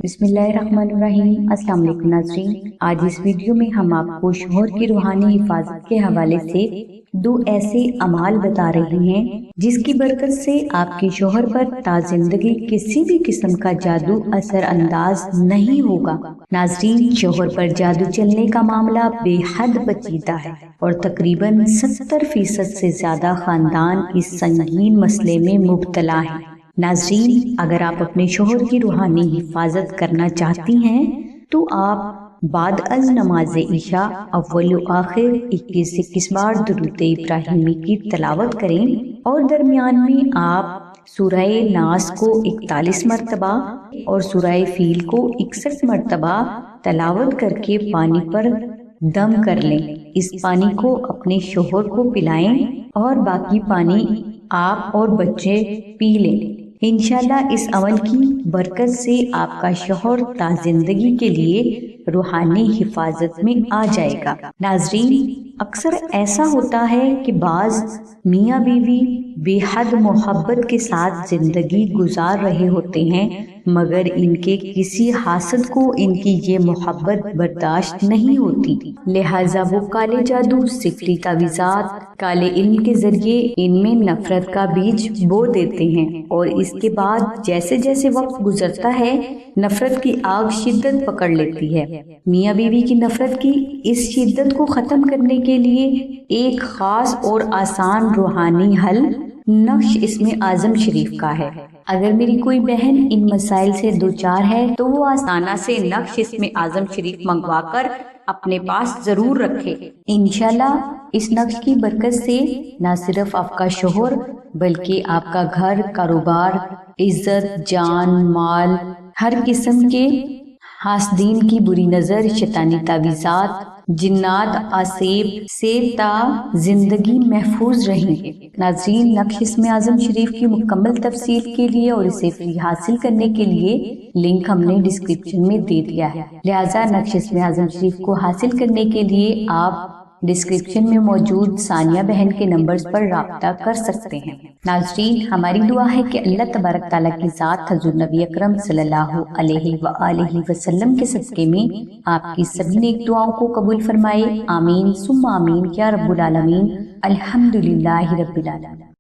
بسم اللہ الرحمن الرحیم۔ السلام علیکم ناظرین، آج اس ویڈیو میں ہم آپ کو شوہر کی روحانی حفاظت کے حوالے سے 2 ایسے اعمال بتا رہے ہیں جس کی برکت سے آپ کے شوہر پر تا زندگی کسی بھی قسم کا جادو اثر انداز نہیں ہوگا۔ ناظرین، شوہر پر جادو چلنے کا معاملہ بے حد پیچیدہ ہے اور تقریباً 70% سے زیادہ خاندان اس سنگین مسئلے میں مبتلا ہیں۔ ناظرین، اگر آپ اپنے شوہر کی روحانی حفاظت کرنا چاہتی ہیں تو آپ بعد از نماز عشاء اول و آخر 21 بار درود ابراہیمی کی تلاوت کریں اور درمیان میں آپ سورہ ناس کو 41 مرتبہ اور سورہ فیل کو 61 مرتبہ تلاوت کر کے پانی پر دم کر لیں۔ اس پانی کو اپنے شوہر کو پلائیں اور باقی پانی آپ اور بچے پی لیں۔ انشاءاللہ اس عمل کی برکت سے آپ کا شوہر تا زندگی کے لیے روحانی حفاظت میں آ جائے گا۔ ناظرین، اکثر ایسا ہوتا ہے کہ بعض میاں بیوی بے حد محبت کے ساتھ زندگی گزار رہے ہوتے ہیں، مگر ان کے کسی حاسد کو ان کی یہ محبت برداشت نہیں ہوتی، لہٰذا وہ کالے جادو، سحری تعویذات، کالے علم کے ذریعے ان میں نفرت کا بیج بو دیتے ہیں، اور اس کے بعد جیسے جیسے وقت گزرتا ہے نفرت کی آگ شدت پکڑ لیتی ہے۔ میاں بیوی کی نفرت کی اس شدت کو ختم کرنے کے لیے ایک خاص اور آسان روحانی حل نقش اسم اعظم شریف کا ہے۔ اگر میری کوئی بہن ان مسائل سے دوچار ہے تو وہ آسانہ سے نقش اسم اعظم شریف منگوا کر اپنے پاس ضرور رکھے۔ انشاءاللہ اس نقش کی برکت سے نہ صرف آپ کا شوہر بلکہ آپ کا گھر، کاروبار، عزت، جان، مال، ہر قسم کے حاسدین کی بری نظر، شیطانی تعویذات، جنات، آسیب سے تا زندگی محفوظ رہیں گے۔ ناظرین، نقش اسم اعظم شریف کی مکمل تفصیل کے لیے اور اسے فری حاصل کرنے کے لیے لنک ہم نے ڈسکرپشن میں دے دیا ہے، لہٰذا نقش اسم اعظم شریف کو حاصل کرنے کے لیے آپ ڈسکرپشن میں موجود ثانیہ بہن کے نمبرز پر رابطہ کر سکتے ہیں۔ ناظرین، ہماری دعا ہے کہ اللہ تبارک تعالیٰ کی ذات حضور نبی اکرم صلی اللہ علیہ وآلہ وسلم کے صدقے میں آپ کی سبھی نیک دعاؤں کو قبول فرمائے۔ آمین ثم آمین یا رب العالمین۔ الحمدللہ رب العالمین۔